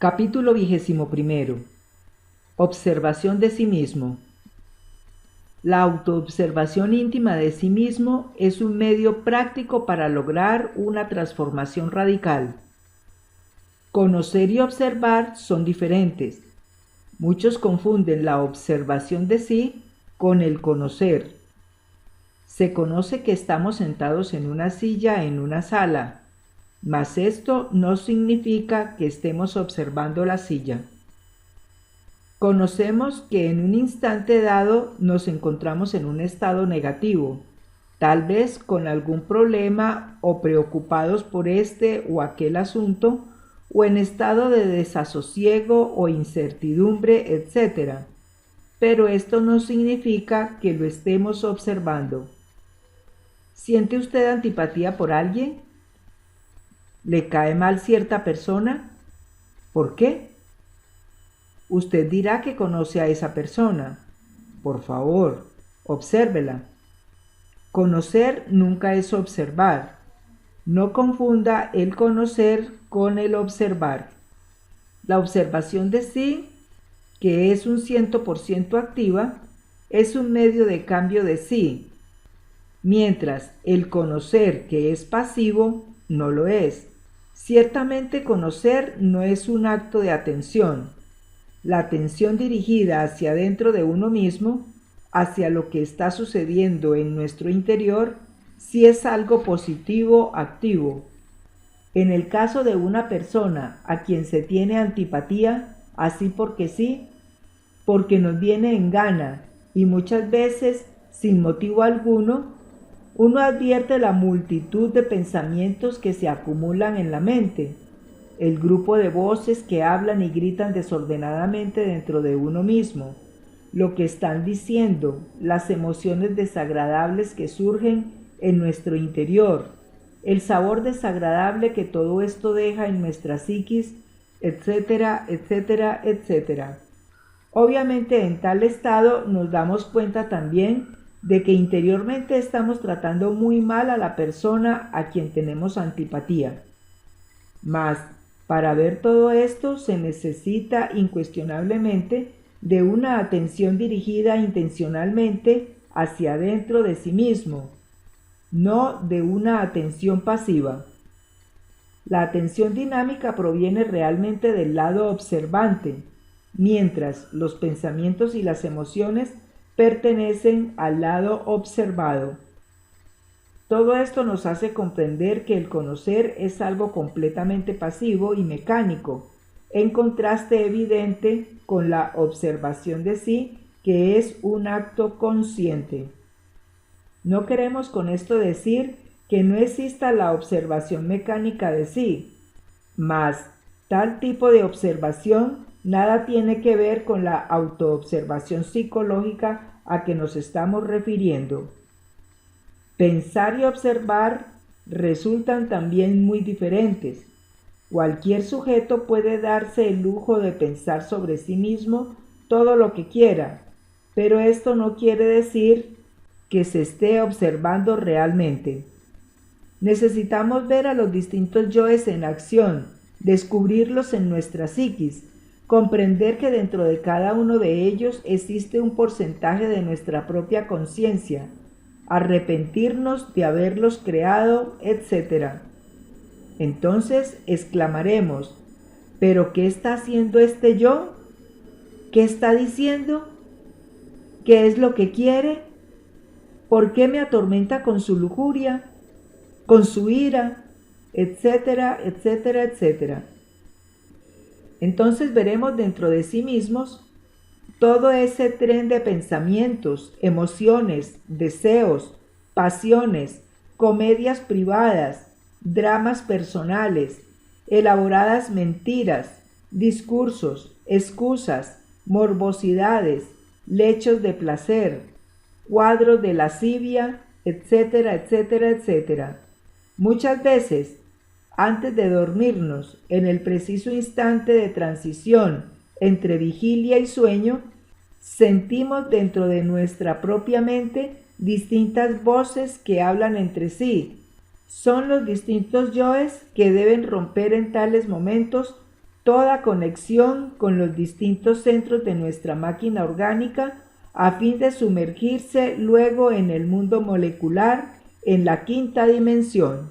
Capítulo 21. Observación de sí mismo. La autoobservación íntima de sí mismo es un medio práctico para lograr una transformación radical. Conocer y observar son diferentes. Muchos confunden la observación de sí con el conocer. Se conoce que estamos sentados en una silla en una sala, mas esto no significa que estemos observando la silla. Conocemos que en un instante dado nos encontramos en un estado negativo, tal vez con algún problema o preocupados por este o aquel asunto, o en estado de desasosiego o incertidumbre, etc. Pero esto no significa que lo estemos observando. ¿Siente usted antipatía por alguien? ¿Le cae mal cierta persona? ¿Por qué? Usted dirá que conoce a esa persona. Por favor, obsérvela. Conocer nunca es observar. No confunda el conocer con el observar. La observación de sí, que es un 100% activa, es un medio de cambio de sí, mientras el conocer, que es pasivo, no lo es. Ciertamente conocer no es un acto de atención. La atención dirigida hacia dentro de uno mismo, hacia lo que está sucediendo en nuestro interior, sí es algo positivo, activo. En el caso de una persona a quien se tiene antipatía, así porque sí, porque nos viene en gana y muchas veces sin motivo alguno, uno advierte la multitud de pensamientos que se acumulan en la mente, el grupo de voces que hablan y gritan desordenadamente dentro de uno mismo, lo que están diciendo, las emociones desagradables que surgen en nuestro interior, el sabor desagradable que todo esto deja en nuestra psiquis, etcétera, etcétera, etcétera. Obviamente en tal estado nos damos cuenta también de que interiormente estamos tratando muy mal a la persona a quien tenemos antipatía. Mas, para ver todo esto se necesita incuestionablemente de una atención dirigida intencionalmente hacia adentro de sí mismo, no de una atención pasiva. La atención dinámica proviene realmente del lado observante, mientras los pensamientos y las emociones pertenecen al lado observado. Todo esto nos hace comprender que el conocer es algo completamente pasivo y mecánico, en contraste evidente con la observación de sí, que es un acto consciente. No queremos con esto decir que no exista la observación mecánica de sí, mas tal tipo de observación nada tiene que ver con la autoobservación psicológica a que nos estamos refiriendo. Pensar y observar resultan también muy diferentes. Cualquier sujeto puede darse el lujo de pensar sobre sí mismo todo lo que quiera, pero esto no quiere decir que se esté observando realmente. Necesitamos ver a los distintos yoes en acción, descubrirlos en nuestra psiquis, comprender que dentro de cada uno de ellos existe un porcentaje de nuestra propia conciencia, arrepentirnos de haberlos creado, etc. Entonces exclamaremos, ¿pero qué está haciendo este yo? ¿Qué está diciendo? ¿Qué es lo que quiere? ¿Por qué me atormenta con su lujuria, con su ira, etcétera, etcétera, etcétera? Entonces veremos dentro de sí mismos todo ese tren de pensamientos, emociones, deseos, pasiones, comedias privadas, dramas personales, elaboradas mentiras, discursos, excusas, morbosidades, lechos de placer, cuadros de lascivia, etcétera, etcétera, etcétera. Muchas veces, antes de dormirnos, en el preciso instante de transición entre vigilia y sueño, sentimos dentro de nuestra propia mente distintas voces que hablan entre sí. Son los distintos yoes que deben romper en tales momentos toda conexión con los distintos centros de nuestra máquina orgánica a fin de sumergirse luego en el mundo molecular en la quinta dimensión.